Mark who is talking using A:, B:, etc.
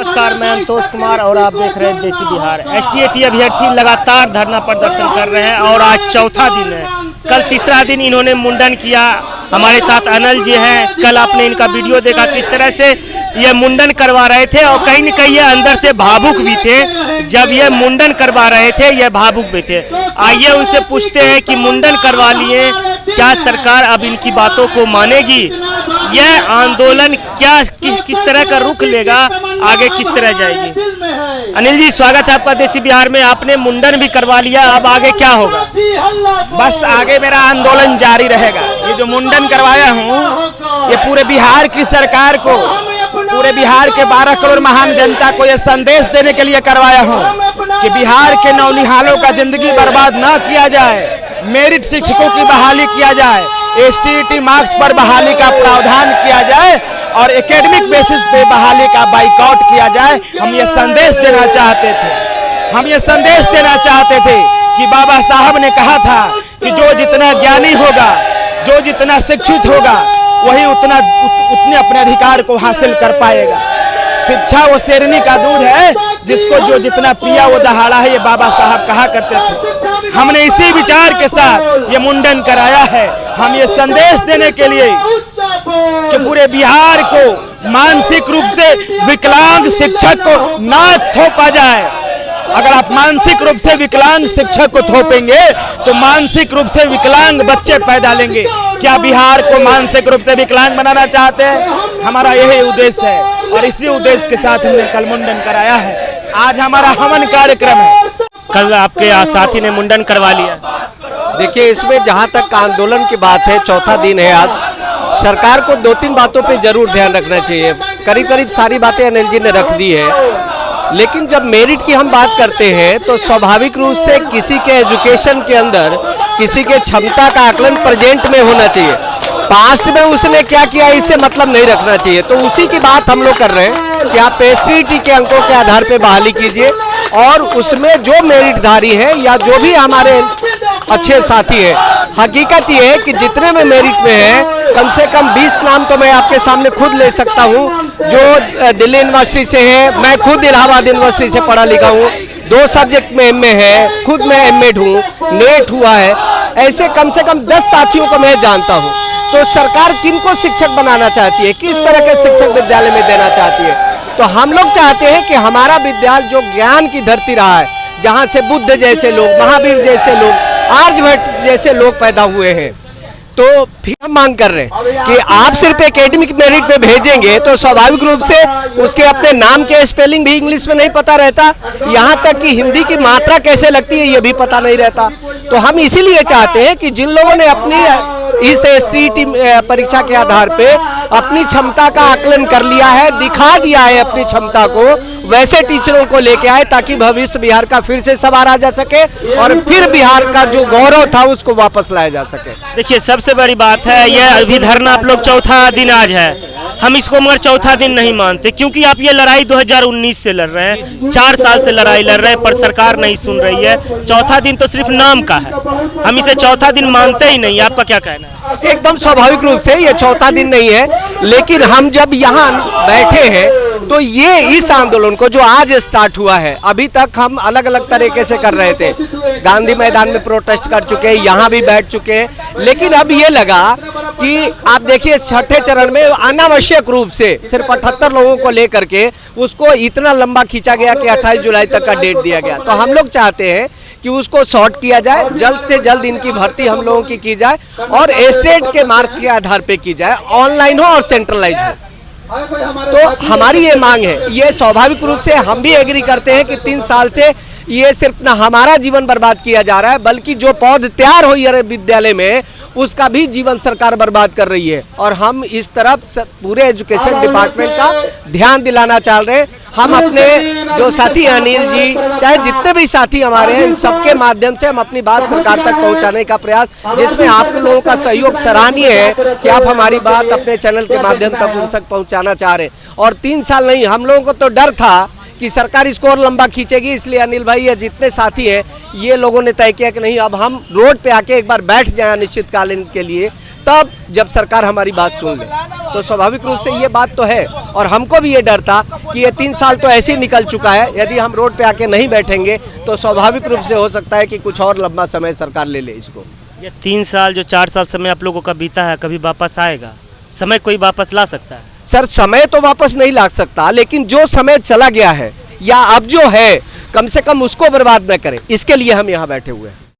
A: नमस्कार, मैं संतोष कुमार और आप देख रहे हैं देसी बिहार। एसटीएटी अभ्यर्थी लगातार धरना प्रदर्शन कर रहे हैं और आज चौथा दिन है। कल तीसरा दिन इन्होंने मुंडन किया। हमारे साथ अनिल जी हैं। कल आपने इनका वीडियो देखा किस तरह से ये मुंडन करवा रहे थे और कहीं न कहीं ये अंदर से भावुक भी थे। जब ये मुंडन करवा रहे थे ये भावुक भी थे। आइए उनसे पूछते हैं कि मुंडन करवा लिए, क्या सरकार अब इनकी बातों को मानेगी? यह आंदोलन क्या किस तरह का रुख लेगा, आगे किस तरह जाएगी? अनिल जी, स्वागत है आपका देसी बिहार में। आपने मुंडन भी करवा लिया, अब आगे क्या होगा?
B: बस आगे मेरा आंदोलन जारी रहेगा। ये जो मुंडन करवाया हूँ ये पूरे बिहार की सरकार को, पूरे बिहार के 12 करोड़ महान जनता को ये संदेश देने के लिए करवाया हूँ कि बिहार के नौनिहालों का जिंदगी बर्बाद ना किया जाए, मेरिट शिक्षकों की बहाली किया जाए, एसटीईटी मार्क्स पर बहाली का प्रावधान किया जाए और एकेडमिक बेसिस पे बहाली का बाइकआउट किया जाए। हम ये संदेश देना चाहते थे। हम ये संदेश देना चाहते थे कि बाबा साहब ने कहा था कि जो जितना ज्ञानी होगा, जो जितना शिक्षित होगा, वही उतने अपने अधिकार को हासिल कर पाएगा। शिक्षा वो शेरनी का दूध है, जिसको जो जितना पिया वो दहाड़ा है, ये बाबा साहब कहा करते थे। हमने इसी विचार के साथ ये मुंडन कराया है। हम ये संदेश देने के लिए कि पूरे बिहार को मानसिक रूप से विकलांग शिक्षक को ना थोपा जाए। अगर आप मानसिक रूप से विकलांग शिक्षक को थोपेंगे तो मानसिक रूप से विकलांग बच्चे पैदा लेंगे। क्या बिहार को मानसिक रूप से विकलांग बनाना चाहते हैं? हमारा यही उद्देश्य है और इसी उद्देश्य के साथ हमने कल मुंडन कराया है। आज हमारा हवन कार्यक्रम है।
A: कल आपके साथी ने मुंडन करवा लिया।
C: देखिए, इसमें जहां तक आंदोलन की बात है, चौथा दिन है आज, सरकार को 2-3 बातों पे जरूर ध्यान रखना चाहिए। करीब करीब सारी बातें अनिल जी ने रख दी है। लेकिन जब मेरिट की हम बात करते हैं तो स्वाभाविक रूप से किसी के एजुकेशन के अंदर किसी के क्षमता का आकलन प्रेजेंट में होना चाहिए। पास्ट में उसने क्या किया इससे मतलब नहीं रखना चाहिए। तो उसी की बात हम लोग कर रहे हैं कि आप एसटीईटी के अंकों के आधार पर बहाली कीजिए और उसमें जो मेरिटधारी है या जो भी हमारे अच्छे साथी हैं, हकीकत ये है कि जितने में मेरिट में है, कम से कम 20 नाम तो मैं आपके सामने खुद ले सकता हूँ जो दिल्ली यूनिवर्सिटी से है। मैं खुद इलाहाबाद यूनिवर्सिटी से पढ़ा लिखा हूँ, 2 सब्जेक्ट में एमए है, खुद मैं एमएड हूँ, नेट हुआ है। ऐसे कम से कम 10 साथियों को मैं जानता हूँ। तो सरकार किनको शिक्षक बनाना चाहती है, किस तरह के शिक्षक विद्यालय में देना चाहती है? तो हम लोग चाहते हैं कि हमारा विद्यालय जो ज्ञान की धरती रहा है, जहाँ से बुद्ध जैसे लोग, महावीर जैसे लोग, आर्यभट्ट जैसे लोग पैदा हुए हैं, तो फिर हम मांग कर रहे हैं कि आप सिर्फ एकेडमिक मेरिट पे भेजेंगे तो स्वाभाविक रूप से उसके अपने नाम के स्पेलिंग भी इंग्लिश में नहीं पता रहता, यहाँ तक कि हिंदी की मात्रा कैसे लगती है ये भी पता नहीं रहता। तो हम इसीलिए चाहते हैं कि जिन लोगों ने अपनी इस एसटीईटी परीक्षा के आधार पे अपनी क्षमता का आकलन कर लिया है, दिखा दिया है अपनी क्षमता को, वैसे टीचरों को लेके आए ताकि भविष्य बिहार का फिर से सवारा जा सके और फिर बिहार का जो गौरव था उसको वापस लाया जा सके।
A: देखिए, सबसे बड़ी बात है ये अभी धरना आप लोग चौथा दिन आज है। हम इसको मगर चौथा दिन नहीं मानते, क्योंकि आप ये लड़ाई 2019 से लड़ रहे हैं, 4 साल से लड़ाई लड़ रहे हैं, पर सरकार नहीं सुन रही है। चौथा दिन तो सिर्फ नाम का है, हम इसे चौथा दिन मानते ही नहीं। आपका क्या कहना है?
C: एकदम स्वाभाविक रूप से ये चौथा दिन नहीं है, लेकिन हम जब यहाँ बैठे हैं तो ये इस आंदोलन को जो आज स्टार्ट हुआ है, अभी तक हम अलग अलग तरीके से कर रहे थे। गांधी मैदान में प्रोटेस्ट कर चुके हैं, यहाँ भी बैठ चुके हैं, लेकिन अब ये लगा कि आप देखिए छठे चरण में अनावश्यक रूप से सिर्फ 78 लोगों को लेकर के उसको इतना लंबा खींचा गया कि 28 जुलाई तक का डेट दिया गया। तो हम लोग चाहते हैं कि उसको शॉर्ट किया जाए, जल्द से जल्द इनकी भर्ती हम लोगों की जाए और स्टेट के मार्क्स के आधार पे की जाए, ऑनलाइन हो और सेंट्रलाइज हो। तो हमारी ये मांग है। ये स्वाभाविक रूप से हम भी एग्री करते हैं कि 3 साल से ये सिर्फ ना हमारा जीवन बर्बाद किया जा रहा है, बल्कि जो पौध तैयार हुई है विद्यालय में उसका भी जीवन सरकार बर्बाद कर रही है। और हम इस तरफ पूरे एजुकेशन डिपार्टमेंट का ध्यान दिलाना चाह रहे हैं। हम अपने जो साथी अनिल जी, चाहे जितने भी साथी हमारे हैं, इन सबके माध्यम से हम अपनी बात सरकार तक पहुंचाने का प्रयास, जिसमें आप लोगों का सहयोग सराहनीय है कि आप हमारी बात अपने चैनल के माध्यम तक उन तक पहुंचाना चाह रहे हैं। और 3 साल नहीं, हम लोगों को तो डर था कि सरकार इसको और लंबा खींचेगी, इसलिए अनिल भाई या जितने साथी हैं ये लोगों ने तय किया कि नहीं, अब हम रोड पे आके एक बार बैठ जाएं अनिश्चितकालीन के लिए, तब जब सरकार हमारी बात सुन ले। तो स्वाभाविक रूप से ये बात तो है, और हमको भी ये डर था कि ये 3 साल तो ऐसे ही निकल चुका है, यदि हम रोड पे आके नहीं बैठेंगे तो स्वाभाविक रूप से हो सकता है कि कुछ और लंबा समय सरकार ले ले इसको।
A: ये 3 साल जो 4 साल समय आप लोगों का बीता है, कभी वापस आएगा? समय कोई वापस ला सकता है?
C: सर समय तो वापस नहीं ला सकता, लेकिन जो समय चला गया है या अब जो है कम से कम उसको बर्बाद न करें, इसके लिए हम यहाँ बैठे हुए हैं।